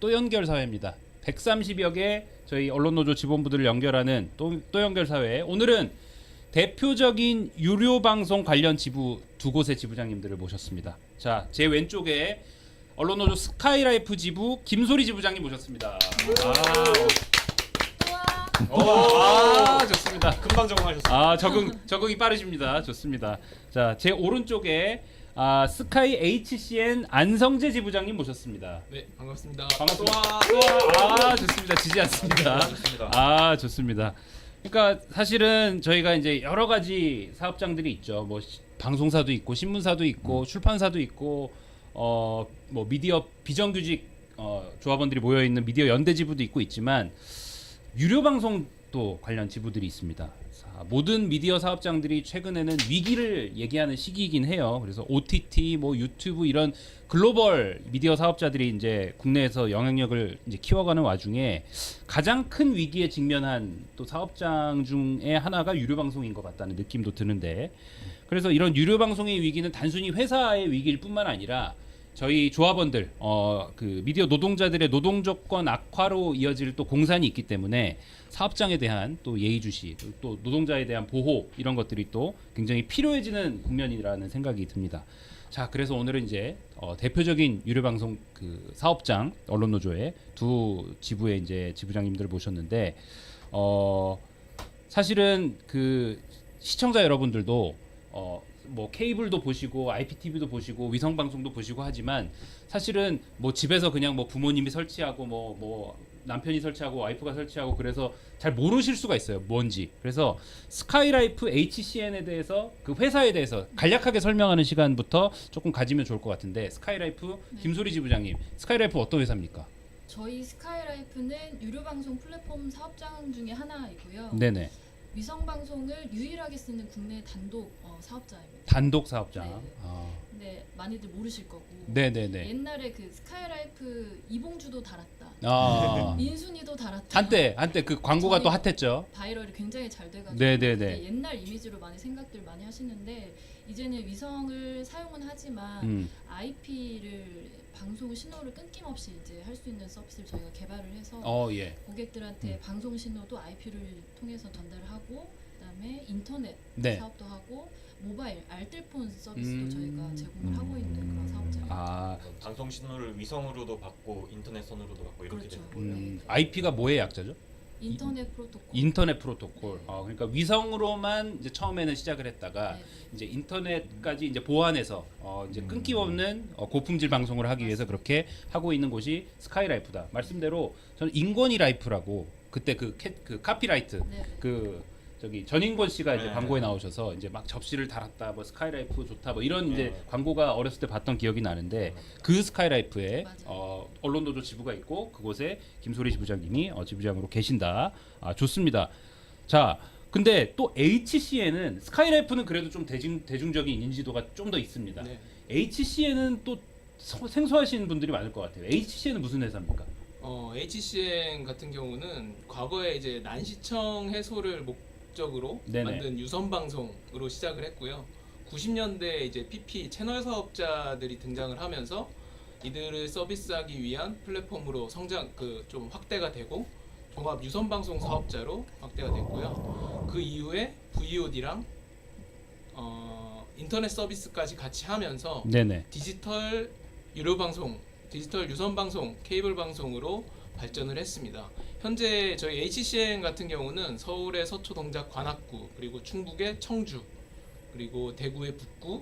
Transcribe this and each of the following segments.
또 연결 사회입니다. 130여 개 저희 언론노조 직원분들을 연결하는 또 연결 사회. 오늘은 대표적인 유료 방송 관련 지부 두 곳의 지부장님들을 모셨습니다. 자, 제 왼쪽에 언론노조 스카이라이프 지부 김소리 지부장님 모셨습니다. 좋습니다. 금방 적응하셨어요. 적응이 빠르십니다. 좋습니다. 자, 제 오른쪽에 스카이 HCN 안성재 지부장님 모셨습니다. 네, 반갑습니다. 반갑습니다. 좋습니다. 지지 않습니다. 좋습니다. 좋습니다. 그러니까 사실은 저희가 이제 여러 가지 사업장들이 있죠. 뭐 방송사도 있고 신문사도 있고 출판사도 있고 뭐 미디어 비정규직 조합원들이 모여 있는 미디어 연대 지부도 있고 있지만 유료 방송도 관련 지부들이 있습니다. 모든 미디어 사업장들이 최근에는 위기를 얘기하는 시기이긴 해요. 그래서 OTT, 뭐 유튜브 이런 글로벌 미디어 사업자들이 이제 국내에서 영향력을 이제 키워가는 와중에 가장 큰 위기에 직면한 또 사업장 중에 하나가 유료 방송인 것 같다는 느낌도 드는데, 그래서 이런 유료 방송의 위기는 단순히 회사의 위기일 뿐만 아니라 저희 조합원들, 그 미디어 노동자들의 노동 조건 악화로 이어질 또 공산이 있기 때문에 사업장에 대한 또 예의주시, 또 노동자에 대한 보호 이런 것들이 또 굉장히 필요해지는 국면이라는 생각이 듭니다. 자, 그래서 오늘은 이제 대표적인 유료 방송 그 사업장 언론노조의 두 지부의 이제 지부장님들을 모셨는데, 사실은 그 시청자 여러분들도 뭐 케이블도 보시고 IPTV도 보시고 위성 방송도 보시고 하지만 사실은 뭐 집에서 그냥 뭐 부모님이 설치하고 뭐 남편이 설치하고 와이프가 설치하고 그래서 잘 모르실 수가 있어요, 뭔지. 그래서 스카이라이프 HCN에 대해서 그 회사에 대해서 간략하게 설명하는 시간부터 조금 가지면 좋을 것 같은데, 스카이라이프 김소리 지부장님, 스카이라이프 어떤 회사입니까? 저희 스카이라이프는 유료 방송 플랫폼 사업장 중에 하나이고요. 네네. 위성 방송을 유일하게 쓰는 국내 단독 사업자입니다. 단독 사업장. 네. 근데 많이들 모르실 거고. 네네네. 옛날에 그 스카이라이프 이봉주도 달았다. 민순이도 달았다. 한때 그 광고가 또 핫했죠. 바이럴이 굉장히 잘 돼가지고. 네네네. 옛날 이미지로 많이 생각들 많이 하시는데, 이제는 위성을 사용은 하지만 IP를 방송 신호를 끊김없이 이제 할 수 있는 서비스를 저희가 개발을 해서 예. 고객들한테 방송 신호도 IP를 통해서 전달을 하고, 그다음에 인터넷 네. 사업도 하고 모바일 알뜰폰 서비스도 저희가 제공을 하고 있는 그런 사업자입니다. 방송 신호를 위성으로도 받고 인터넷 선으로도 받고 이렇게 그렇죠. 되는 거예요. IP가 뭐의 약자죠? 인터넷 프로토콜. 인터넷 프로토콜. 그러니까 위성으로만 이제 처음에는 시작을 했다가 네. 이제 인터넷까지 이제 보완해서 이제 끊김없는 고품질 방송을 하기 위해서 그렇게 하고 있는 곳이 스카이라이프다. 말씀대로 저는 인권이 라이프라고 그때 그 카피라이트 네. 그 저기 전인권 씨가 이제 네. 광고에 나오셔서 이제 막 접시를 달았다, 뭐 스카이라이프 좋다, 뭐 이런 이제 광고가 어렸을 때 봤던 기억이 나는데, 그 스카이라이프에 언론노조 지부가 있고 그곳에 김소리 지부장님이 지부장으로 계신다. 좋습니다. 자, 근데 또 HCN은 스카이라이프는 그래도 좀 대중적인 인지도가 좀 더 있습니다. 네. HCN은 또 생소하신 분들이 많을 것 같아요. HCN은 무슨 회사입니까? HCN 같은 경우는 과거에 이제 난시청 해소를 목적으로 네네. 만든 유선 방송으로 시작을 했고요. 90년대 이제 PP 채널 사업자들이 등장을 하면서 이들을 서비스하기 위한 플랫폼으로 좀 확대가 되고 종합 유선 방송 사업자로 확대가 됐고요. 그 이후에 VOD랑 인터넷 서비스까지 같이 하면서 네네. 디지털 유료 방송, 디지털 유선 방송, 케이블 방송으로 발전을 했습니다. 현재 저희 HCN 같은 경우는 서울의 서초 동작 관악구, 그리고 충북의 청주, 그리고 대구의 북구,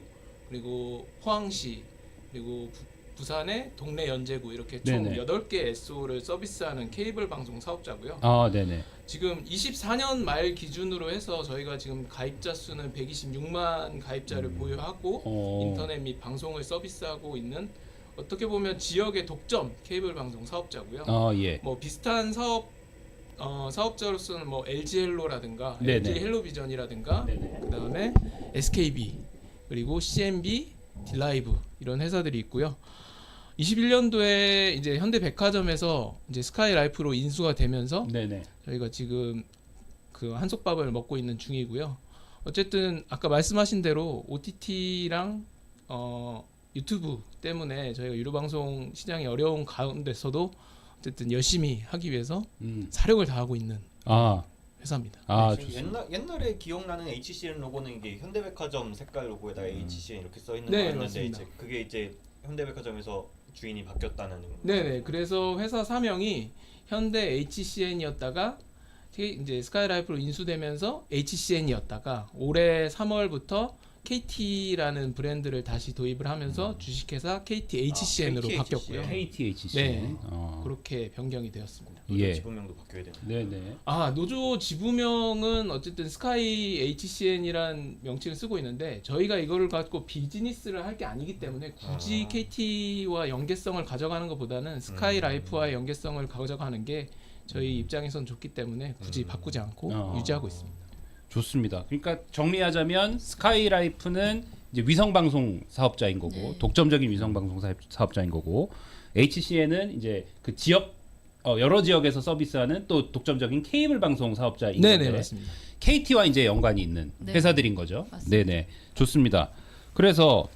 그리고 포항시, 그리고 부산의 동래 연제구, 이렇게 총 네네. 8개 SO를 서비스하는 케이블 방송 사업자고요. 네네. 지금 24년 말 기준으로 해서 저희가 지금 가입자 수는 126만 가입자를 보유하고 인터넷 및 방송을 서비스하고 있는, 어떻게 보면 지역의 독점 케이블 방송 사업자고요. 예. 뭐 비슷한 사업자로서는 뭐 LG 헬로라든가 네네. LG 헬로비전이라든가 네네. 그다음에 SKB, 그리고 CNB, 딜라이브, 이런 회사들이 있고요. 21년도에 이제 현대백화점에서 이제 스카이라이프로 인수가 되면서 네네. 저희가 지금 그 한솥밥을 먹고 있는 중이고요. 어쨌든 아까 말씀하신 대로 OTT랑 유튜브 때문에 저희가 유료 방송 시장이 어려운 가운데서도 어쨌든 열심히 하기 위해서 음. 사력을 다하고 있는 아, 회사입니다. 아, 지금 옛날에 기억나는 HCN 로고는 이게 현대백화점 색깔 로고에다가 HCN 이렇게 써 있는 네, 거였는데 맞습니다. 이제 그게 이제 현대백화점에서 주인이 바뀌었다는. 네네. 그래서 회사 사명이 현대 HCN이었다가 이제 스카이라이프로 인수되면서 HCN이었다가 올해 3월부터 KT라는 브랜드를 다시 도입을 하면서 주식회사 KT HCN으로 KT 바뀌었고요. KTHC. 네. 어. 그렇게 변경이 되었습니다. 예. 지분명도 바뀌어야 되는. 네네. 노조 지부명은 어쨌든 스카이 HCN이란 명칭을 쓰고 있는데 저희가 이거를 갖고 비즈니스를 할 게 아니기 때문에 굳이 KT와 연계성을 가져가는 것보다는 스카이 라이프와의 연계성을 가져가는 게 저희 입장에선 좋기 때문에 굳이 바꾸지 않고 유지하고 있습니다. 좋습니다. 그러니까 정리하자면 스카이라이프는 이제 위성방송 사업자인 거고 네. 독점적인 위성방송 사업자인 거고 HCN은 이제 그 지역 여러 지역에서 서비스하는 또 독점적인 케이블 방송 사업자인 네네 건데 맞습니다. KT와 이제 연관이 있는 네. 회사들인 거죠. 맞습니다. 네네 좋습니다. 그래서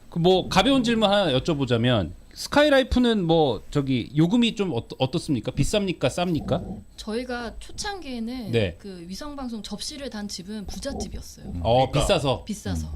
그 뭐 가벼운 질문 하나 여쭤보자면 스카이라이프는 뭐 저기 요금이 좀 어떻습니까? 비쌉니까? 쌉니까? 저희가 초창기에는 네. 그 위성방송 접시를 단 집은 부잣집이었어요. 그러니까. 비싸서. 비싸서.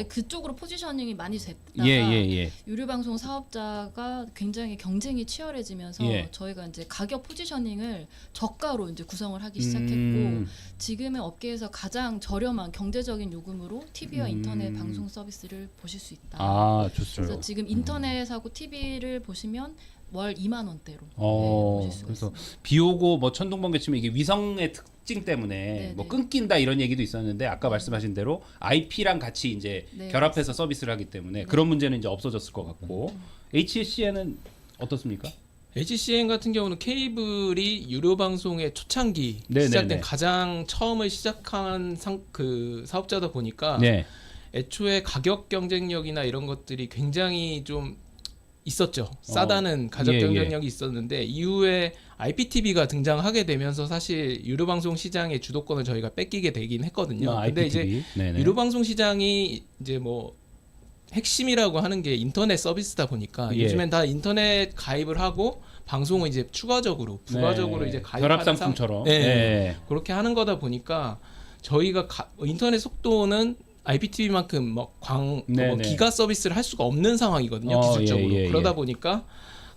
그쪽으로 포지셔닝이 많이 됐다가 예. 유료방송 사업자가 굉장히 경쟁이 치열해지면서 예. 저희가 이제 가격 포지셔닝을 저가로 이제 구성을 하기 시작했고 지금의 업계에서 가장 저렴한 경제적인 요금으로 TV와 인터넷 방송 서비스를 보실 수 있다. 아, 그래서 좋습니다. 지금 인터넷하고 TV를 보시면 월 2만 원대로 보실 수가 그래서 있습니다. 비 오고 뭐 천둥번개 치면 이게 위성의 특징 때문에 네, 뭐 네. 끊긴다 이런 얘기도 있었는데 아까 말씀하신 대로 IP랑 같이 이제 네, 결합해서 서비스를 하기 때문에 그런 문제는 이제 없어졌을 것 같고 HCN은 어떻습니까? HCN 같은 경우는 케이블이 유료 방송의 초창기 네네네. 시작된 가장 처음을 시작한 그 사업자다 보니까 네. 애초에 가격 경쟁력이나 이런 것들이 굉장히 좀 있었죠. 싸다는 가격 예, 경쟁력이 있었는데 이후에 IPTV가 등장하게 되면서 사실 유료 방송 시장의 주도권을 저희가 뺏기게 되긴 했거든요. 근데 이제 IPTV. 네네. 유료 방송 시장이 이제 뭐 핵심이라고 하는 게 인터넷 서비스다 보니까 예. 요즘엔 다 인터넷 가입을 하고 방송을 이제 추가적으로 부가적으로 네. 이제 가입하는 결합 상품처럼. 네. 네. 그렇게 하는 거다 보니까 저희가 인터넷 속도는 IPTV만큼 뭐 네네. 기가 서비스를 할 수가 없는 상황이거든요. 기술적으로. 예. 그러다 보니까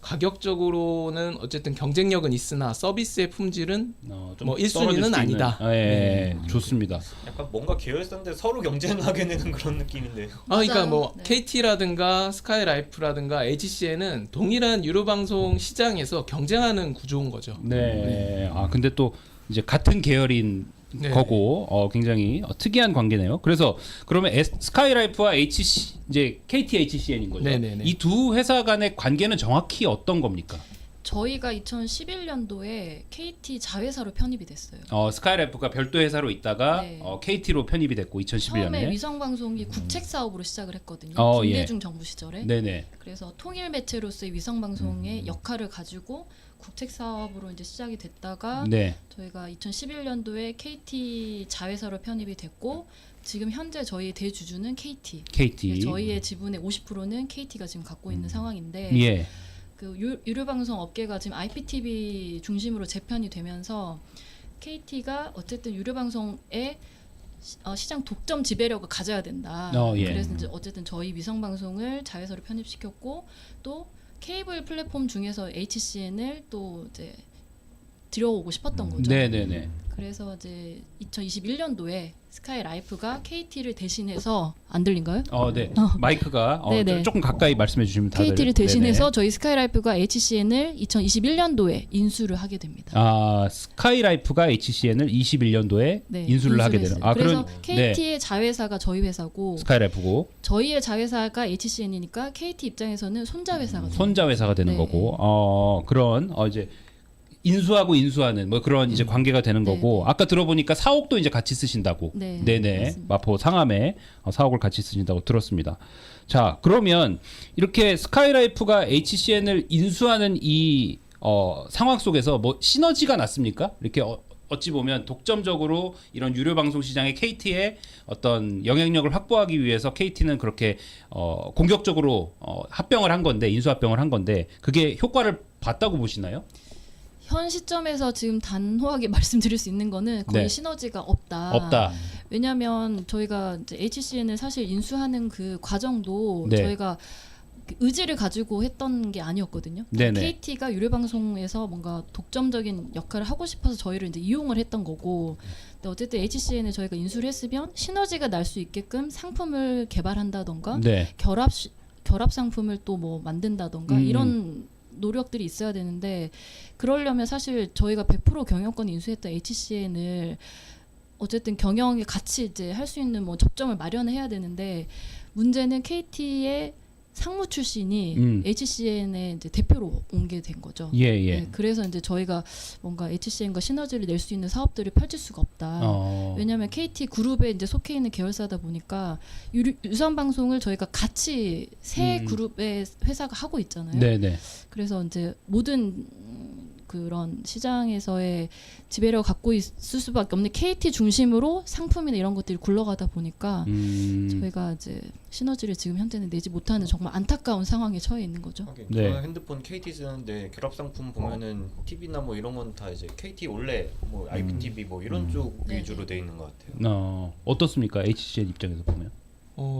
가격적으로는 어쨌든 경쟁력은 있으나 서비스의 품질은 좀 뭐 1순위는 떨어질 수 있는. 아니다. 예, 좋습니다. 약간 뭔가 계열사인데 서로 경쟁하게 되는 그런 느낌인데요. 그러니까 맞아요. 뭐 네. KT라든가 스카이라이프라든가 HCN은 동일한 유료 방송 시장에서 경쟁하는 구조인 거죠. 네. 아 근데 또 이제 같은 계열인 네. 거고 굉장히 특이한 관계네요. 그래서 그러면 스카이라이프와 이제 KT HCN인 거죠. 네네네. 이 두 회사 간의 관계는 정확히 어떤 겁니까? 저희가 2011년도에 KT 자회사로 편입이 됐어요. 스카이라이프가 별도 회사로 있다가 네. KT로 편입이 됐고 처음에 2011년에. 위성방송이 국책 사업으로 시작을 했거든요. 예. 김대중 정부 시절에. 네네. 그래서 통일 매체로서의 위성방송의 역할을 가지고 국책 사업으로 이제 시작이 됐다가 네. 저희가 2011년도에 KT 자회사로 편입이 됐고 지금 현재 저희의 대주주는 KT. KT. 저희의 지분의 50%는 KT가 지금 갖고 있는 상황인데 예. 그 유료방송 업계가 지금 IPTV 중심으로 재편이 되면서 KT가 어쨌든 유료방송의 시장 독점 지배력을 가져야 된다. 예. 그래서 이제 어쨌든 저희 위성방송을 자회사로 편입시켰고 또 케이블 플랫폼 중에서 HCN을 또 이제 들여오고 싶었던 거죠. 네네네. 그래서 이제 2021년도에 스카이라이프가 KT를 대신해서 안 들린가요? 네. 마이크가 네네. 조금 가까이 말씀해 주시면 다들. KT를 대신해서 네네. 저희 스카이라이프가 HCN을 2021년도에 인수를 하게 됩니다. 스카이라이프가 HCN을 21년도에 네, 인수를 하게 되는. 했어요. 그래서 네. KT의 자회사가 저희 회사고 스카이라이프고 저희의 자회사가 HCN이니까 KT 입장에서는 손자회사가 돼요. 손자 회사가 되는 네. 거고 그런 이제 인수하고 인수하는 뭐 그런 이제 관계가 되는 네, 거고 네. 아까 들어보니까 사옥도 이제 같이 쓰신다고. 네, 네네. 맞습니다. 마포 상암에 사옥을 같이 쓰신다고 들었습니다. 자 그러면 이렇게 스카이라이프가 HCN을 인수하는 이 상황 속에서 뭐 시너지가 났습니까? 이렇게 어찌 보면 독점적으로 이런 유료 방송 시장에 KT의 어떤 영향력을 확보하기 위해서 KT는 그렇게 공격적으로 합병을 한 건데 인수 합병을 한 건데 그게 효과를 봤다고 보시나요? 현 시점에서 지금 단호하게 말씀드릴 수 있는 거는 거의 네. 시너지가 없다. 없다. 왜냐하면 저희가 이제 HCN을 사실 인수하는 그 과정도 네. 저희가 그 의지를 가지고 했던 게 아니었거든요. 네네. KT가 유료방송에서 뭔가 독점적인 역할을 하고 싶어서 저희를 이제 이용을 했던 거고, 근데 어쨌든 HCN을 저희가 인수를 했으면 시너지가 날 수 있게끔 상품을 개발한다던가 네. 결합 상품을 또 뭐 만든다던가 이런 노력들이 있어야 되는데, 그러려면 사실 저희가 100% 경영권 인수했던 HCN을 어쨌든 경영에 같이 이제 할 수 있는 뭐 접점을 마련해야 되는데, 문제는 KT의 상무 출신이 HCN의 이제 대표로 옮게 된 거죠. 예, 예. 네, 그래서 이제 저희가 뭔가 HCN과 시너지를 낼 수 있는 사업들을 펼칠 수가 없다. 왜냐하면 KT 그룹에 이제 속해 있는 계열사다 보니까 유선 방송을 저희가 같이 세 그룹의 회사가 하고 있잖아요. 네, 네. 그래서 이제 모든 그런 시장에서의 지배력을 갖고 있을 수밖에 없는 KT 중심으로 상품이나 이런 것들이 굴러가다 보니까 저희가 이제 시너지를 지금 현재는 내지 못하는 정말 안타까운 상황에 처해 있는 거죠. 하긴 네. 저는 핸드폰 KT 쓰는데 결합 상품 보면은 TV나 뭐 이런 건 다 이제 KT 원래 뭐 IPTV 뭐 이런 쪽 네. 위주로 돼 있는 것 같아요. 어떻습니까? HCN 입장에서 보면.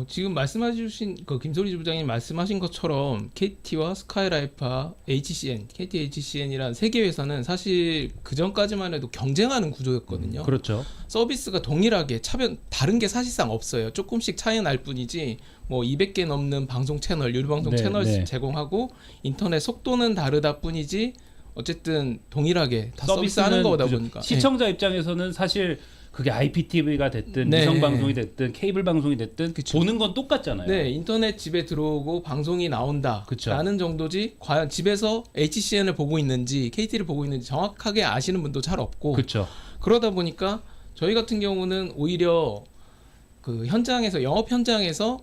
지금 말씀해주신 그 김소리 부장님 말씀하신 것처럼 KT와 스카이라이프와 HCN, KT HCN이란 세 개 회사는 사실 그 전까지만 해도 경쟁하는 구조였거든요. 그렇죠. 서비스가 동일하게 다른 게 사실상 없어요. 조금씩 차이 날 뿐이지 뭐 200개 넘는 방송 채널, 유료방송 네, 채널 네. 제공하고 인터넷 속도는 다르다 뿐이지 어쨌든 동일하게 다 서비스는 서비스하는 거다 그죠. 보니까 시청자 입장에서는 사실 그게 IPTV가 됐든 네. 위성 방송이 됐든 케이블 방송이 됐든 그쵸. 보는 건 똑같잖아요. 네, 인터넷 집에 들어오고 방송이 나온다 그쵸. 라는 정도지 과연 집에서 HCN을 보고 있는지 KT를 보고 있는지 정확하게 아시는 분도 잘 없고 그렇죠. 그러다 보니까 저희 같은 경우는 오히려 그 현장에서 영업 현장에서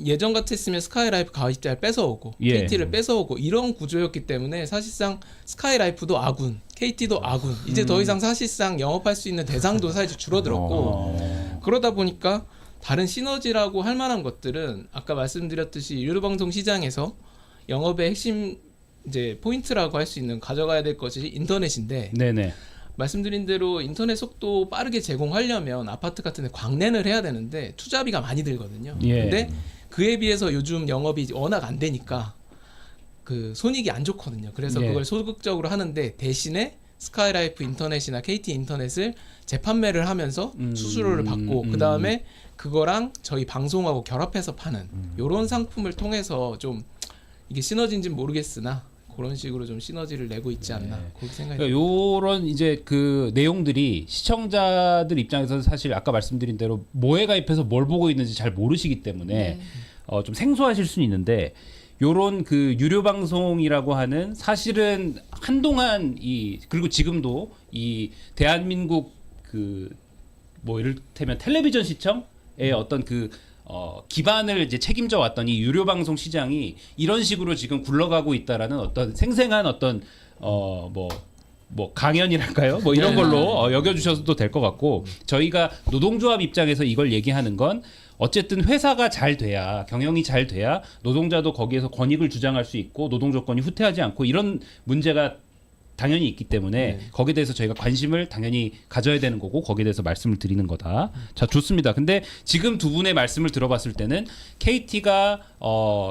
예전 같았으면 스카이라이프 가입자를 뺏어오고 예. KT를 뺏어오고 이런 구조였기 때문에 사실상 스카이라이프도 아군, KT도 아군 이제 더 이상 사실상 영업할 수 있는 대상도 사실 줄어들었고 그러다 보니까 다른 시너지라고 할 만한 것들은 아까 말씀드렸듯이 유료방송 시장에서 영업의 핵심 이제 포인트라고 할 수 있는 가져가야 될 것이 인터넷인데 네네. 말씀드린 대로 인터넷 속도 빠르게 제공하려면 아파트 같은 데 광랜을 해야 되는데 투자비가 많이 들거든요. 예. 근데 그에 비해서 요즘 영업이 워낙 안 되니까 그 손익이 안 좋거든요. 그래서 예. 그걸 소극적으로 하는데 대신에 스카이라이프 인터넷이나 KT 인터넷을 재판매를 하면서 수수료를 받고 그 다음에 그거랑 저희 방송하고 결합해서 파는 이런 상품을 통해서 좀 이게 시너지인지는 모르겠으나 그런 식으로 좀 시너지를 내고 있지 않나 그렇게 생각이 듭니다. 요런 이제 그 내용들이 시청자들 입장에서는 사실 아까 말씀드린 대로 뭐에 가입해서 뭘 보고 있는지 잘 모르시기 때문에 네. 좀 생소하실 수는 있는데 요런 그 유료 방송이라고 하는 사실은 한동안 그리고 지금도 이 대한민국 그 뭐 이를테면 텔레비전 시청의 어떤 그 기반을 이제 책임져 왔던 이 유료 방송 시장이 이런 식으로 지금 굴러가고 있다라는 어떤 생생한 어떤 뭐 강연이랄까요? 뭐 이런 네. 걸로 여겨주셔도 될 것 같고 저희가 노동조합 입장에서 이걸 얘기하는 건 어쨌든 회사가 잘 돼야 경영이 잘 돼야 노동자도 거기에서 권익을 주장할 수 있고 노동 조건이 후퇴하지 않고 이런 문제가 당연히 있기 때문에 거기에 대해서 저희가 관심을 당연히 가져야 되는 거고 거기에 대해서 말씀을 드리는 거다. 자, 좋습니다. 근데 지금 두 분의 말씀을 들어봤을 때는 KT가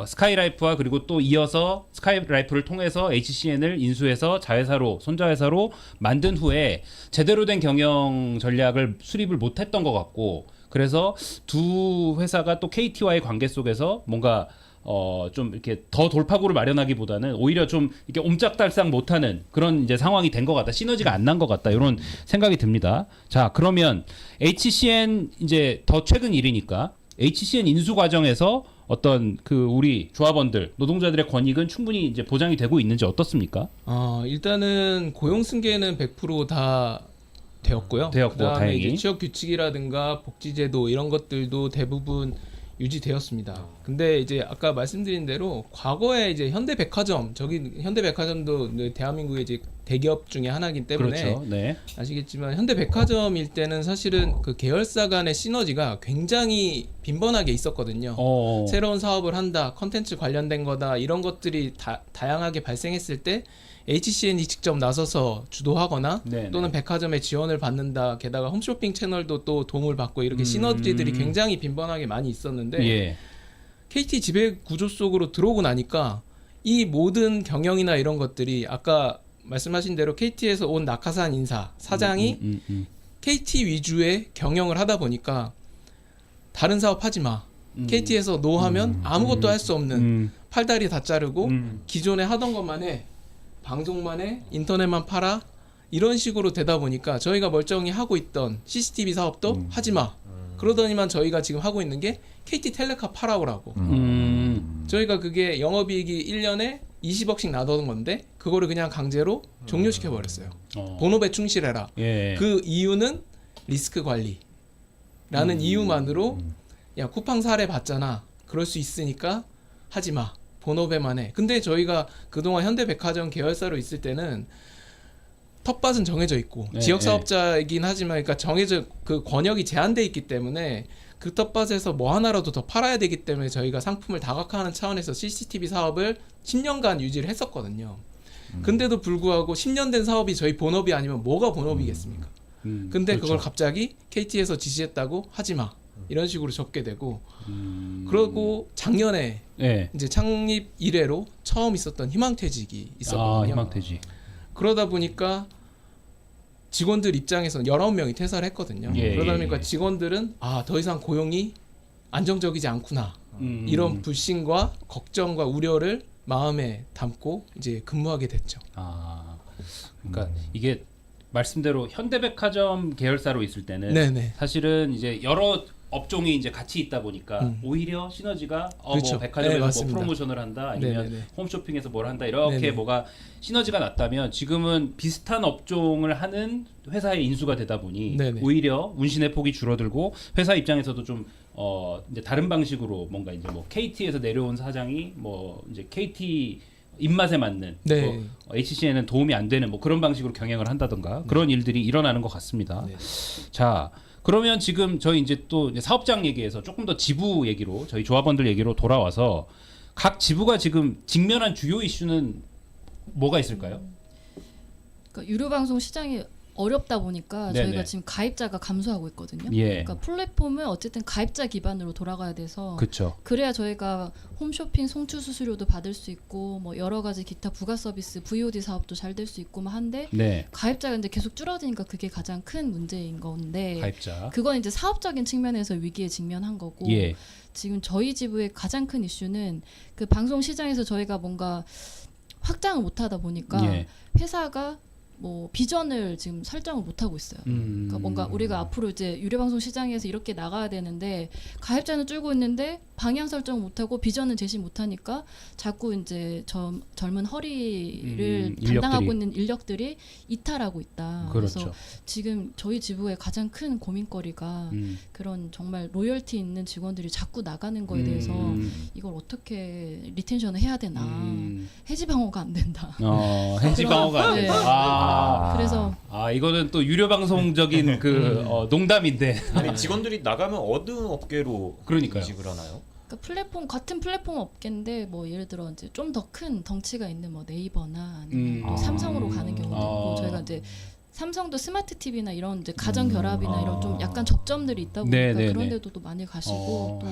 스카이라이프와 그리고 또 이어서 스카이라이프를 통해서 HCN을 인수해서 자회사로 손자회사로 만든 후에 제대로 된 경영 전략을 수립을 못했던 것 같고 그래서 두 회사가 또 KT와의 관계 속에서 뭔가 좀 이렇게 더 돌파구를 마련하기보다는 오히려 좀 이렇게 옴짝달싹 못하는 그런 이제 상황이 된 것 같다. 시너지가 안 난 것 같다. 이런 생각이 듭니다. 자, 그러면 HCN 이제 더 최근 일이니까 HCN 인수 과정에서 어떤 그 우리 조합원들 노동자들의 권익은 충분히 이제 보장이 되고 있는지 어떻습니까? 일단은 고용 승계는 100%다 되었고요. 되었고, 그다음에 다행히. 이제 취업 규칙이라든가 복지제도 이런 것들도 대부분 유지되었습니다. 근데 이제 아까 말씀드린 대로 과거에 이제 현대백화점, 저기 현대백화점도 대한민국의 이제 대기업 중에 하나이기 때문에 그렇죠. 네. 아시겠지만 현대백화점일 때는 사실은 그 계열사 간의 시너지가 굉장히 빈번하게 있었거든요. 새로운 사업을 한다, 컨텐츠 관련된 거다 이런 것들이 다양하게 발생했을 때 HCN이 직접 나서서 주도하거나 네네. 또는 백화점의 지원을 받는다. 게다가 홈쇼핑 채널도 또 도움을 받고 이렇게 시너지들이 굉장히 빈번하게 많이 있었는데 예. KT 지배 구조 속으로 들어오고 나니까 이 모든 경영이나 이런 것들이 아까 말씀하신 대로 KT에서 온 낙하산 인사 사장이 KT 위주의 경영을 하다 보니까 다른 사업 하지 마. KT에서 노 하면 아무것도 할 수 없는 팔다리 다 자르고 기존에 하던 것만 해. 방송만 해. 인터넷만 팔아. 이런 식으로 되다 보니까 저희가 멀쩡히 하고 있던 CCTV 사업도 하지 마. 그러더니만 저희가 지금 하고 있는 게 KT 텔레카 팔아오라고. 저희가 그게 영업이익이 1년에 20억씩 나던 건데 그거를 그냥 강제로 종료시켜 버렸어요. 본업에 충실해라. 예. 그 이유는 리스크 관리라는 이유만으로 야 쿠팡 사례 봤잖아. 그럴 수 있으니까 하지 마. 본업에만 해. 근데 저희가 그동안 현대백화점 계열사로 있을 때는 텃밭은 정해져 있고 네, 지역 사업자이긴 하지만 그러니까 정해져 그 권역이 제한돼 있기 때문에 그 텃밭에서 뭐 하나라도 더 팔아야 되기 때문에 저희가 상품을 다각화하는 차원에서 CCTV 사업을 10년간 유지를 했었거든요. 근데도 불구하고 10년 된 사업이 저희 본업이 아니면 뭐가 본업이겠습니까? 근데 그렇죠. 그걸 갑자기 KT에서 지시했다고 하지 마. 이런 식으로 적게 되고 그러고 작년에 예. 이제 창립 이래로 처음 있었던 희망퇴직이 있었거든요. 희망퇴직. 그러다 보니까 직원들 입장에서는 19명이 퇴사를 했거든요. 예, 그러다 예, 보니까 예. 직원들은 더 이상 고용이 안정적이지 않구나. 이런 불신과 걱정과 우려를 마음에 담고 이제 근무하게 됐죠. 그러니까 이게 말씀대로 현대백화점 계열사로 있을 때는 네네. 사실은 이제 여러 업종이 이제 같이 있다 보니까 오히려 시너지가 그렇죠. 뭐 백화점에서 네, 뭐 맞습니다. 프로모션을 한다 아니면 네네네. 홈쇼핑에서 뭘 한다 이렇게 네네. 뭐가 시너지가 났다면 지금은 비슷한 업종을 하는 회사의 인수가 되다 보니 네네. 오히려 운신의 폭이 줄어들고 회사 입장에서도 좀 이제 다른 방식으로 뭔가 이제 뭐 KT에서 내려온 사장이 뭐 이제 KT 입맛에 맞는 네. 뭐 HCN은 도움이 안 되는 뭐 그런 방식으로 경영을 한다던가 그런 일들이 일어나는 것 같습니다. 네. 자, 그러면 지금 저희 이제 또 이제 사업장 얘기에서 조금 더 지부 얘기로 저희 조합원들 얘기로 돌아와서 각 지부가 지금 직면한 주요 이슈는 뭐가 있을까요? 그러니까 유료 방송 시장이 어렵다 보니까 네네. 저희가 지금 가입자가 감소하고 있거든요. 예. 그러니까 플랫폼은 어쨌든 가입자 기반으로 돌아가야 돼서 그렇죠. 그래야 저희가 홈쇼핑 송출 수수료도 받을 수 있고 뭐 여러 가지 기타 부가 서비스 VOD 사업도 잘 될 수 있고 뭐 한데 네. 가입자가 이제 계속 줄어드니까 그게 가장 큰 문제인 건데 가입자. 그건 이제 사업적인 측면에서 위기에 직면한 거고 예. 지금 저희 지부의 가장 큰 이슈는 그 방송 시장에서 저희가 뭔가 확장을 못 하다 보니까 예. 회사가 뭐 비전을 지금 설정을 못 하고 있어요. 그러니까 뭔가 우리가 앞으로 이제 유료방송 시장에서 이렇게 나가야 되는데 가입자는 줄고 있는데 방향 설정 못 하고 비전은 제시 못 하니까 자꾸 이제 젊은 허리를 담당하고 인력들이. 있는 인력들이 이탈하고 있다. 그렇죠. 그래서 지금 저희 지부의 가장 큰 고민거리가 그런 정말 로열티 있는 직원들이 자꾸 나가는 거에 대해서 이걸 어떻게 리텐션을 해야 되나. 해지 방어가 안 된다. 해지 방어가 안 네. 된다. 그래서 이거는 또 유료 방송적인 그 농담인데. 아니 직원들이 나가면 어느 업계로 그러니까요. 이직을 하나요? 그러니까 플랫폼 같은 플랫폼 업계인데 뭐 예를 들어 이제 좀 더 큰 덩치가 있는 뭐 네이버나 아니면 또 삼성으로 가는 경우도 있고 저희가 이제 삼성도 스마트 TV나 이런 이제 가정 결합이나 이런 좀 약간 접점들이 있다 보니까 네네네. 그런 데도 또 많이 가시고 또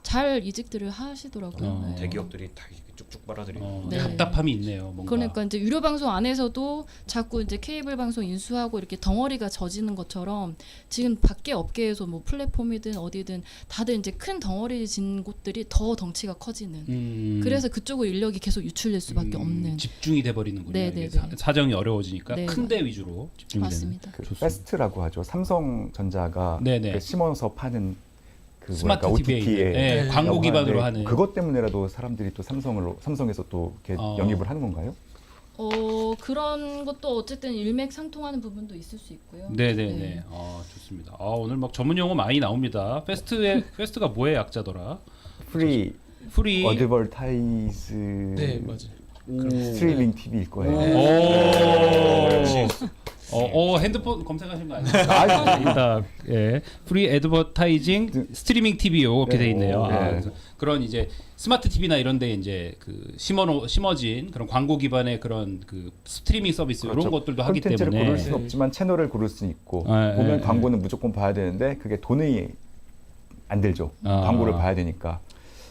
잘 이직들을 하시더라고요. 네. 대기업들이 다 이렇게 쭉쭉 빨아들이고. 네. 답답함이 있네요. 뭔가. 그러니까 이제 유료 방송 안에서도 자꾸 이제 케이블 방송 인수하고 이렇게 덩어리가 져지는 것처럼 지금 밖에 업계에서 뭐 플랫폼이든 어디든 다들 이제 큰 덩어리 진 곳들이 더 덩치가 커지는. 그래서 그쪽으로 인력이 계속 유출될 수밖에 없는. 집중이 돼 버리는군요. 네네네. 이게 사정이 어려워지니까 네. 큰 데 위주로 집중이 맞습니다. 그 좋습니다. 패스트라고 하죠. 삼성전자가 네네. 그 심어서 파는 그 스마트 뭐랄까, TV에 OTT에 네. 광고 기반으로 하는. 그것 때문에라도 사람들이 또 삼성에서 또 이렇게 영입을 하는 건가요? 그런 것도 어쨌든 일맥상통하는 부분도 있을 수 있고요. 네네네. 네. 좋습니다. 오늘 막 전문 용어 많이 나옵니다. 페스트가 뭐의 약자더라? 프리 프리 어드버타이즈 네, 맞아요. 스트리밍 TV일 거예요. 핸드폰 검색하신 거 아니에요? 일단 프리 애드버타이징 스트리밍 TV 이렇게 돼 있네요. 네. 그래서 그런 이제 스마트 TV나 이런데 이제 그 심어진 그런 광고 기반의 그런 그 스트리밍 서비스 이런 것들도 하기 콘텐츠를 때문에 고를 수는 없지만 채널을 고를 수는 있고 네, 보면 네, 광고는 무조건 봐야 되는데 그게 돈이 안 들죠. 광고를 봐야 되니까.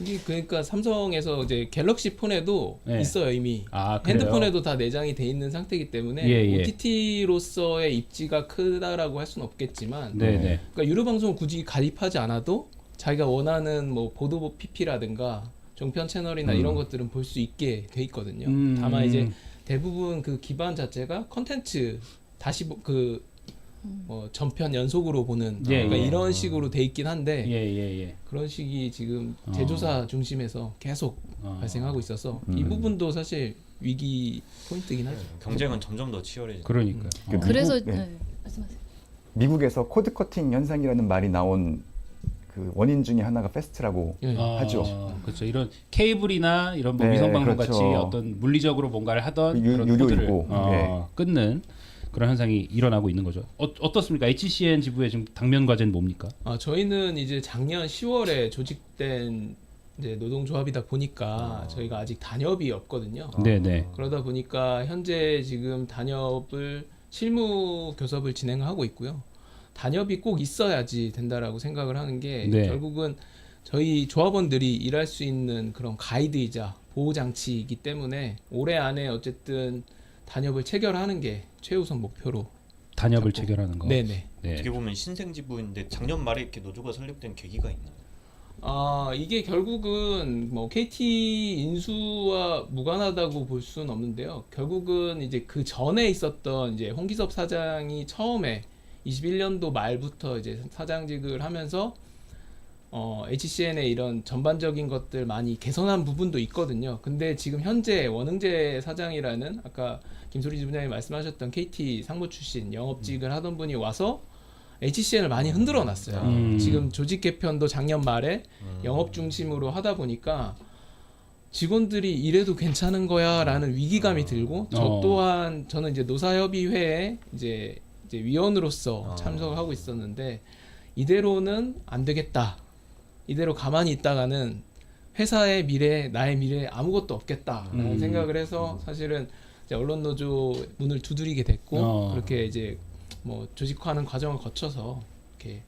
이게 그러니까 삼성에서 이제 갤럭시 폰에도 네. 있어요 이미. 아, 그래요? 핸드폰에도 다 내장이 돼 있는 상태이기 때문에 예. OTT로서의 입지가 크다라고 할 수는 없겠지만, 네네. 그러니까 유료 방송을 굳이 가입하지 않아도 자기가 원하는 뭐 보도 PP라든가 종편 채널이나 이런 것들은 볼 수 있게 돼 있거든요. 다만 이제 대부분 그 기반 자체가 컨텐츠 다시 뭐 전편 연속으로 보는 그러니까 이런 식으로 돼 있긴 한데 예. 그런 식이 지금 제조사 중심에서 계속 발생하고 있어서 이 부분도 사실 위기 포인트긴 하죠. 경쟁은 점점 더 치열해지죠. 그러니까요. 그래서 미국, 말씀하세요. 미국에서 코드 커팅 현상이라는 말이 나온 그 원인 중에 하나가 패스트라고 예. 하죠. 그렇죠. 이런 케이블이나 이런 뭐 네, 위성 방송 그렇죠. 같이 어떤 물리적으로 뭔가를 하던 유- 그런 유료이고, 코드를 끊는 그런 현상이 일어나고 있는 거죠. 어떻습니까? HCN 지부의 지금 당면 과제는 뭡니까? 저희는 이제 작년 10월에 조직된 이제 노동조합이다 보니까 저희가 아직 단협이 없거든요. 네네. 그러다 보니까 현재 지금 단협을 실무 교섭을 진행하고 있고요. 단협이 꼭 있어야지 된다라고 생각을 하는 게 네. 결국은 저희 조합원들이 일할 수 있는 그런 가이드이자 보호 장치이기 때문에 올해 안에 어쨌든 단협을 체결하는 게 최우선 목표로 단협을 잡고. 체결하는 거. 네네. 네. 어떻게 보면 신생지부인데 작년 말에 이렇게 노조가 설립된 계기가 있나요? 이게 결국은 뭐 KT 인수와 무관하다고 볼 수는 없는데요. 결국은 이제 그 전에 있었던 이제 홍기섭 사장이 처음에 21년도 말부터 이제 사장직을 하면서 HCN의 이런 전반적인 것들 많이 개선한 부분도 있거든요. 근데 지금 현재 원흥재 사장이라는 아까 김소리 지부장님 말씀하셨던 KT 상무 출신 영업직을 하던 분이 와서 HCN을 많이 흔들어 놨어요. 지금 조직 개편도 작년 말에 영업 중심으로 하다 보니까 직원들이 이래도 괜찮은 거야라는 위기감이 들고 저 또한 저는 이제 노사협의회에 이제 위원으로서 참석을 하고 있었는데 이대로는 안 되겠다. 이대로 가만히 있다가는 회사의 미래, 나의 미래에 아무것도 없겠다라는 생각을 해서 사실은 이제 언론노조 문을 두드리게 됐고 그렇게 이제 뭐 조직화하는 과정을 거쳐서 이렇게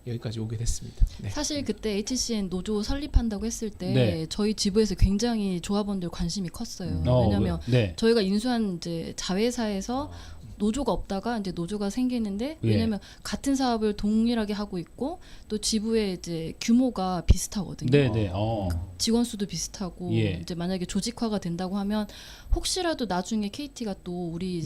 여기까지 오게 됐습니다. 네. 사실 그때 HCN 노조 설립한다고 했을 때 네. 저희 지부에서 굉장히 조합원들 관심이 컸어요. 왜냐하면 저희가 인수한 이제 자회사에서 노조가 없다가 이제 노조가 생기는데 왜냐면 같은 사업을 동일하게 하고 있고 또 지부의 이제 규모가 비슷하거든요. 네네. 직원 수도 비슷하고 이제 만약에 조직화가 된다고 하면 혹시라도 나중에 KT가 또 우리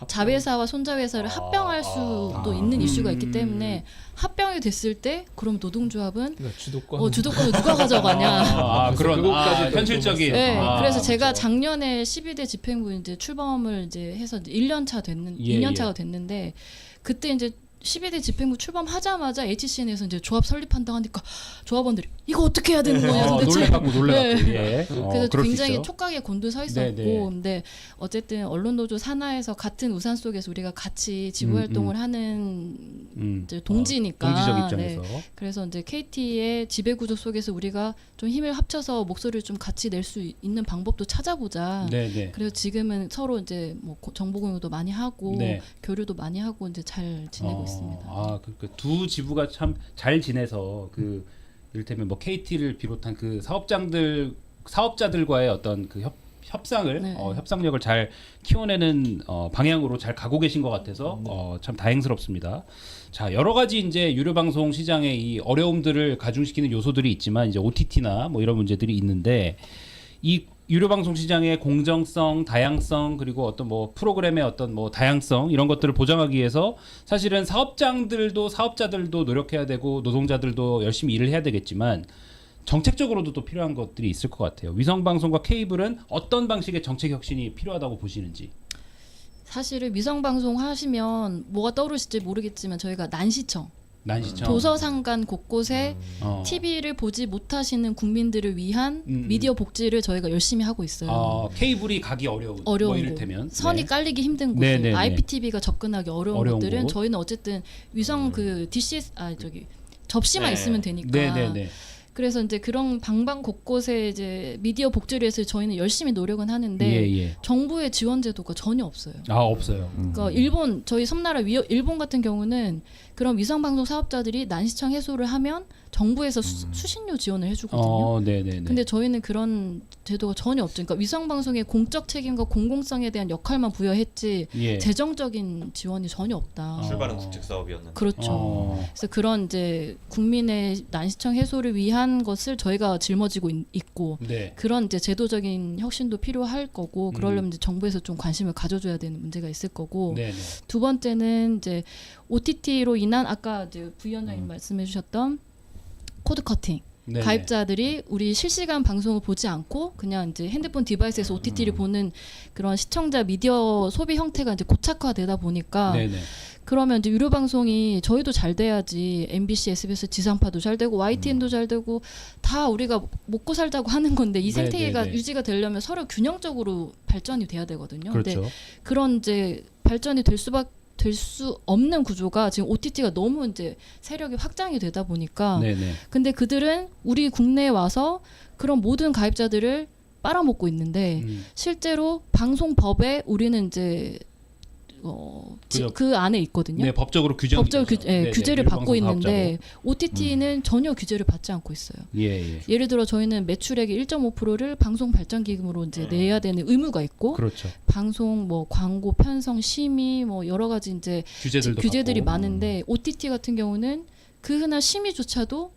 자회사와 손자회사를 합병할 수도 있는 이슈가 있기 때문에 합병이 됐을 때 그럼 노동조합은 그러니까 주도권을 주도권을 누가 가져가냐? 그런 그것까지도 현실적인. 네, 그래서 제가 그렇죠. 작년에 12대 집행부 이제 출범을 이제 해서 이제 1년 차 2년 차가 됐는데 그때 이제 12대 집행부 출범하자마자 HCN에서 이제 조합 설립한다고 하니까 조합원들이 이거 어떻게 해야 되는 거냐 도대체. 놀래갖고. 네. 그래서 그래서 굉장히 촉각에 곤두서 있었고 네네. 근데 어쨌든 언론노조 산하에서 같은 우산 속에서 우리가 같이 지부 활동을 하는 이제 동지니까 동지적 입장에서. 그래서 이제 KT의 지배 구조 속에서 우리가 좀 힘을 합쳐서 목소리를 좀 같이 낼 수 있는 방법도 찾아보자. 네네. 그래서 지금은 서로 이제 뭐 정보 공유도 많이 하고 네. 교류도 많이 하고 이제 잘 지내고 있습니다. 그 두 지부가 참 잘 지내서 그 이를테면 뭐 KT를 비롯한 그 사업자들과의 어떤 그 협상을 네. 협상력을 잘 키워내는 방향으로 잘 가고 계신 것 같아서 참 다행스럽습니다. 자, 여러 가지 이제 유료 방송 시장의 이 어려움들을 가중시키는 요소들이 있지만 이제 OTT나 뭐 이런 문제들이 있는데 이 유료 방송 시장의 공정성, 다양성 그리고 어떤 뭐 프로그램의 어떤 뭐 다양성 이런 것들을 보장하기 위해서 사실은 사업자들도 노력해야 되고 노동자들도 열심히 일을 해야 되겠지만 정책적으로도 또 필요한 것들이 있을 것 같아요. 위성 방송과 케이블은 어떤 방식의 정책 혁신이 필요하다고 보시는지. 사실은 위성 방송 하시면 뭐가 떠오르실지 모르겠지만 저희가 난시청 난시청. 도서상관 곳곳에 TV를 보지 못하시는 국민들을 위한 미디어 복지를 저희가 열심히 하고 있어요. 케이블이 가기 어려운 뭐 어려운 이를테면 곳, 선이 네. 깔리기 힘든 곳, 네, 네, 네. IPTV가 접근하기 어려운 곳들은 곳. 저희는 어쨌든 위성 그 DCS 접시만 네. 있으면 되니까. 네네네. 그래서 이제 그런 방방 곳곳에 이제 미디어 복지를 위해서 저희는 열심히 노력은 하는데 예. 정부의 지원 제도가 전혀 없어요. 없어요. 그러니까 일본 저희 섬나라 일본 같은 경우는 그런 위성 방송 사업자들이 난시청 해소를 하면 정부에서 수신료 지원을 해주거든요. 네네네. 근데 저희는 그런 제도가 전혀 없죠. 그러니까 위성 방송의 공적 책임과 공공성에 대한 역할만 부여했지 예. 재정적인 지원이 전혀 없다. 출발은 국책 사업이었는데. 그렇죠. 그래서 그런 이제 국민의 난시청 해소를 위한 것을 저희가 짊어지고 있고 네. 그런 이제 제도적인 혁신도 필요할 거고 그러려면 이제 정부에서 좀 관심을 가져줘야 되는 문제가 있을 거고 네네. 두 번째는 이제 OTT로 인한 아까 이제 부위원장님 말씀해주셨던 코드 커팅. 네네. 가입자들이 우리 실시간 방송을 보지 않고 그냥 이제 핸드폰 디바이스에서 OTT를 보는 그런 시청자 미디어 소비 형태가 이제 고착화되다 보니까 네네. 그러면 이제 유료 방송이 저희도 잘 돼야지 MBC, SBS 지상파도 잘 되고 YTN도 잘 되고 다 우리가 먹고 살자고 하는 건데 이 생태계가 네네네. 유지가 되려면 서로 균형적으로 발전이 돼야 되거든요. 그렇죠. 근데 그런 이제 발전이 될 수 없는 구조가 지금 OTT가 너무 이제 세력이 확장이 되다 보니까 네네. 근데 그들은 우리 국내에 와서 그런 모든 가입자들을 빨아먹고 있는데 실제로 방송법에 우리는 이제 그죠. 그 안에 있거든요. 네, 법적으로 규정. 규제를 받고 있는데 OTT는 전혀 규제를 받지 않고 있어요. 예. 예를 들어 저희는 매출액의 1.5%를 방송 발전 기금으로 이제 내야 되는 의무가 있고 그렇죠. 방송 뭐 광고 편성 심의 뭐 여러 가지 이제 규제들이 받고. 많은데 OTT 같은 경우는 그 흔한 심의조차도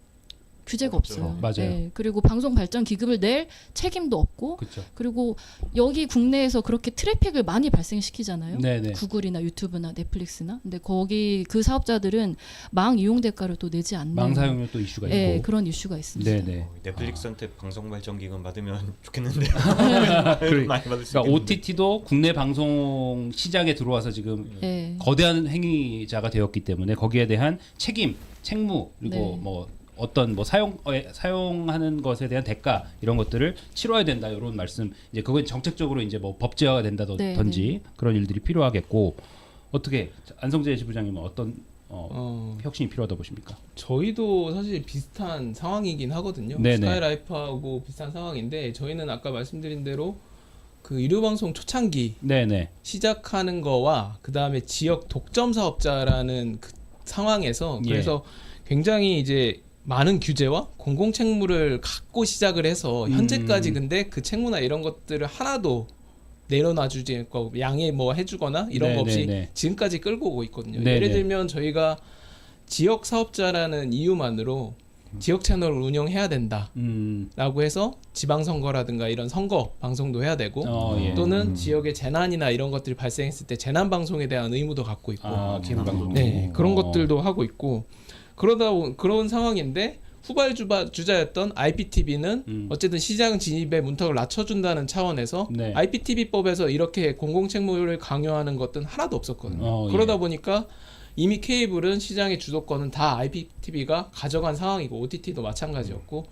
규제가 없어요. 맞아요. 네, 그리고 방송 발전 기금을 낼 책임도 없고 그렇죠. 그리고 여기 국내에서 그렇게 트래픽을 많이 발생시키잖아요. 네네. 구글이나 유튜브나 넷플릭스나. 근데 거기 그 사업자들은 망 이용 대가를 또 내지 않는 망 사용료 또 이슈가 네, 있고. 그런 이슈가 있습니다. 네네. 넷플릭스한테 방송 발전 기금 받으면 좋겠는데. 많이 받을 수 그러니까 있겠는데. OTT도 국내 방송 시장에 들어와서 지금 네. 거대한 행위자가 되었기 때문에 거기에 대한 책임, 책무 그리고 네. 뭐 어떤 뭐 사용하는 것에 대한 대가 이런 것들을 치러야 된다 이런 말씀. 이제 그건 정책적으로 이제 뭐 법제화가 된다든지 네. 그런 일들이 필요하겠고 어떻게 안성재 지부장님은 어떤 혁신이 필요하다 보십니까? 저희도 사실 비슷한 상황이긴 하거든요. 네네. 스카이라이프하고 비슷한 상황인데 저희는 아까 말씀드린 대로 그 유료방송 초창기 네네. 시작하는 거와 그 다음에 지역 독점 사업자라는 그 상황에서 예. 그래서 굉장히 이제 많은 규제와 공공 책무를 갖고 시작을 해서 현재까지 근데 그 책무나 이런 것들을 하나도 내려놔주지 않고 양해 뭐 해주거나 이런 거 없이 네네네. 지금까지 끌고 오고 있거든요. 네네. 예를 들면 저희가 지역 사업자라는 이유만으로 지역 채널을 운영해야 된다라고 해서 지방선거라든가 이런 선거 방송도 해야 되고 예. 또는 지역의 재난이나 이런 것들이 발생했을 때 재난 방송에 대한 의무도 갖고 있고 기능 방송. 네, 그런 것들도 하고 있고 그런 상황인데 후발주자였던 IPTV는 어쨌든 시장 진입의 문턱을 낮춰준다는 차원에서 네. IPTV법에서 이렇게 공공책무를 강요하는 것은 하나도 없었거든요. 그러다 보니까 이미 케이블은 시장의 주도권은 다 IPTV가 가져간 상황이고 OTT도 마찬가지였고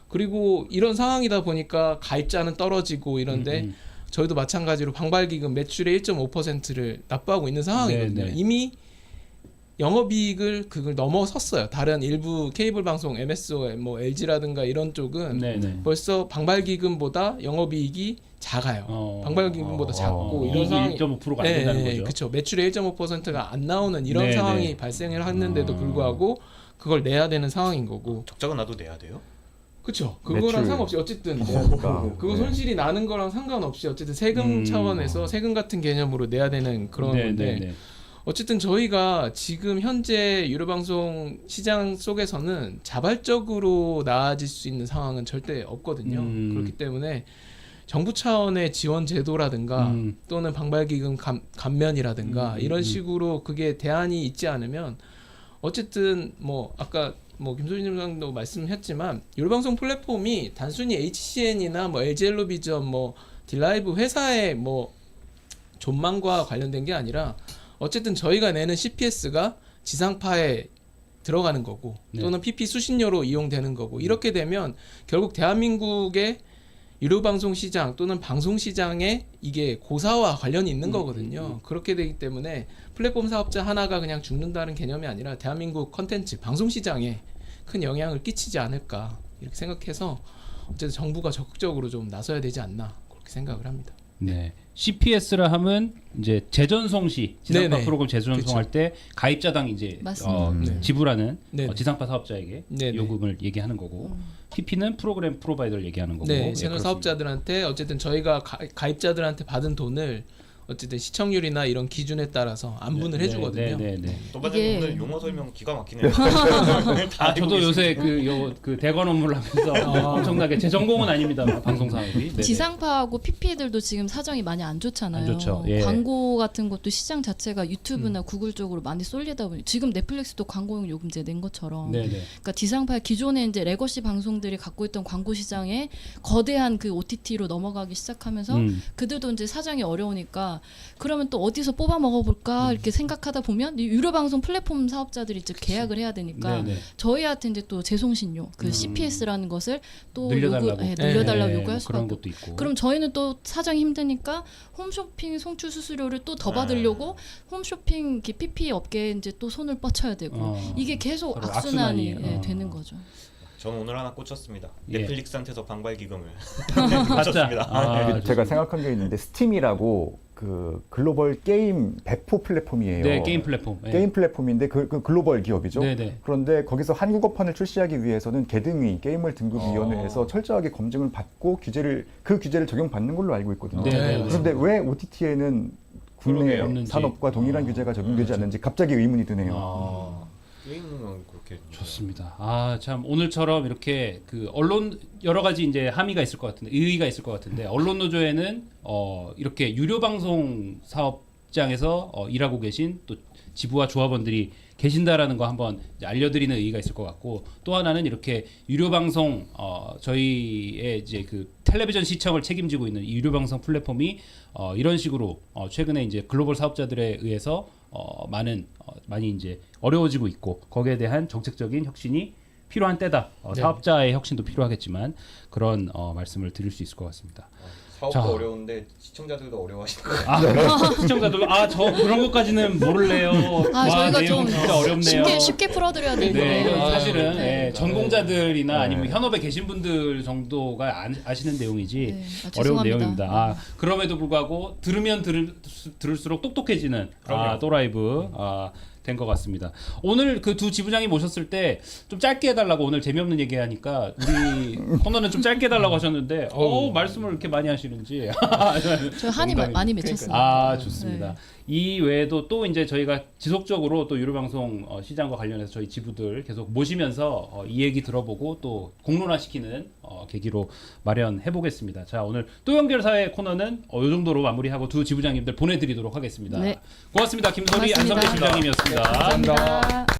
그리고 이런 상황이다 보니까 가입자는 떨어지고 이런데 저희도 마찬가지로 방발기금 매출의 1.5%를 납부하고 있는 상황이거든요. 네네. 이미 영업이익을 그걸 넘어섰어요. 다른 일부 케이블 방송, MSO, 뭐 LG라든가 이런 쪽은 네네. 벌써 방발기금보다 영업이익이 작아요. 방발기금보다 작고 이런 상황이 1.5%가 안 된다는 거죠. 그렇죠. 매출의 1.5%가 안 나오는 이런 네네. 상황이 발생을 했는데도 불구하고 그걸 내야 되는 상황인 거고. 적자가 나도 내야 돼요? 그렇죠. 그거랑 매출. 상관없이 어쨌든 그러니까. 그거 네. 손실이 나는 거랑 상관없이 어쨌든 세금 차원에서 세금 같은 개념으로 내야 되는 그런 건데 네네. 어쨌든 저희가 지금 현재 유료방송 시장 속에서는 자발적으로 나아질 수 있는 상황은 절대 없거든요. 그렇기 때문에 정부 차원의 지원 제도라든가 또는 방발기금 감면이라든가 이런 식으로 그게 대안이 있지 않으면 어쨌든 뭐 아까 뭐 김소진 팀장도 말씀했지만 유료방송 플랫폼이 단순히 HCN이나 뭐 LG엘로비전 뭐 딜라이브 회사의 뭐 존망과 관련된 게 아니라 어쨌든 저희가 내는 CPS가 지상파의 들어가는 거고 네. 또는 PP 수신료로 이용되는 거고 이렇게 되면 결국 대한민국의 유료방송 시장 또는 방송 시장에 이게 고사와 관련이 있는 거거든요. 그렇게 되기 때문에 플랫폼 사업자 하나가 그냥 죽는다는 개념이 아니라 대한민국 컨텐츠 방송 시장에 큰 영향을 끼치지 않을까 이렇게 생각해서 어쨌든 정부가 적극적으로 좀 나서야 되지 않나 그렇게 생각을 합니다. 네. CPS라 하면 이제 재전송 시 지상파 네네. 프로그램 재전송할 때 가입자당 이제 맞습니다. 네. 지불하는 네네. 지상파 사업자에게 네네. 요금을 얘기하는 거고 PP는 프로그램 프로바이더를 얘기하는 거고. 네, 예, 채널 그렇습니다. 사업자들한테 어쨌든 저희가 가입자들한테 받은 돈을 어쨌든 시청률이나 이런 기준에 따라서 안분을 해주거든요. 네, 네, 네. 또 반장님 이게- 오늘 용어 설명 기가 막히네요. 아, 저도 요새 그 대관 업무를 하면서 엄청나게 제 전공은 아닙니다. 방송 산업이. 네네. 지상파하고 PP들도 지금 사정이 많이 안 좋잖아요. 안 좋죠. 예. 광고 같은 것도 시장 자체가 유튜브나 구글 쪽으로 많이 쏠리다 보니 지금 넷플릭스도 광고용 요금제 낸 것처럼 네네. 그러니까 지상파 기존에 이제 레거시 방송들이 갖고 있던 광고 시장에 거대한 그 OTT로 넘어가기 시작하면서 그들도 이제 사정이 어려우니까 그러면 또 어디서 뽑아 먹어볼까 이렇게 생각하다 보면 이 유료 방송 플랫폼 사업자들이 이제 계약을 해야 되니까 네네. 저희한테 이제 또 재송신료 그 CPS라는 것을 또 늘려달라고. 늘려달라고 네, 요구할 뭐 수밖에 그런 것도 있고. 그럼 저희는 또 사정이 힘드니까 홈쇼핑 송출 수수료를 또 더 받으려고 홈쇼핑 이렇게 PP 업계에 이제 또 손을 뻗쳐야 되고 이게 계속 서로 악순환이 악순환이, 되는 거죠. 저는 오늘 하나 꽂혔습니다. 예. 넷플릭스한테서 방발 기금을 맞다. 꽂혔습니다. 아, 제가 생각한 게 있는데 스팀이라고 그 글로벌 게임 배포 플랫폼이에요. 네, 게임 플랫폼. 예. 게임 플랫폼인데 그 글로벌 기업이죠. 네네. 그런데 거기서 한국어판을 출시하기 위해서는 개등위 게임을 등급위원회에서 철저하게 검증을 받고 그 규제를 적용받는 걸로 알고 있거든요. 네네. 그런데 왜 OTT에는 국내 그러게요. 없는지. 산업과 동일한 규제가 적용되지 않는지 갑자기 의문이 드네요. 아. 게임은 그렇게 좋습니다. 아, 참 오늘처럼 이렇게 그 언론 여러 가지 이제 함의가 있을 것 같은데 의의가 있을 것 같은데 언론 노조에는 이렇게 유료 방송 사업장에서 일하고 계신 또 지부와 조합원들이 계신다라는 거 한번 이제 알려드리는 의의가 있을 것 같고 또 하나는 이렇게 유료 방송 저희의 이제 그 텔레비전 시청을 책임지고 있는 이 유료 방송 플랫폼이 이런 식으로 최근에 이제 글로벌 사업자들에 의해서 많이 이제 어려워지고 있고 거기에 대한 정책적인 혁신이 필요한 때다. 사업자의 혁신도 필요하겠지만 그런 말씀을 드릴 수 있을 것 같습니다. 사업도 자. 어려운데 시청자들도 어려워하실 거예요. 시청자들 저 그런 것까지는 모르래요. 와, 저희가 내용 좀 진짜 어렵네요. 쉽게 풀어드려야 되는데 네, 이건 사실은 네. 전공자들이나 아니면 현업에 계신 분들 정도가 아시는 내용이지 네, 어려운 죄송합니다. 내용입니다. 그럼에도 불구하고 들으면 들을수록 똑똑해지는 또라이브 된 것 같습니다. 오늘 그 두 지부장이 모셨을 때 좀 짧게 해달라고 오늘 재미없는 얘기하니까 우리 코너는 좀 짧게 해달라고 하셨는데 말씀을 이렇게 많이 하시는지 저희 한이 농담이죠. 많이 맺혔습니다. 좋습니다. 네. 이 외에도 또 이제 저희가 지속적으로 또 유료방송 시장과 관련해서 저희 지부들 계속 모시면서 이 얘기 들어보고 또 공론화시키는 계기로 마련해 보겠습니다. 자, 오늘 또 연결사회 코너는 이 정도로 마무리하고 두 지부장님들 보내드리도록 하겠습니다. 네. 고맙습니다. 김소리 고맙습니다. 안성대 지부장님이었습니다. 감사합니다.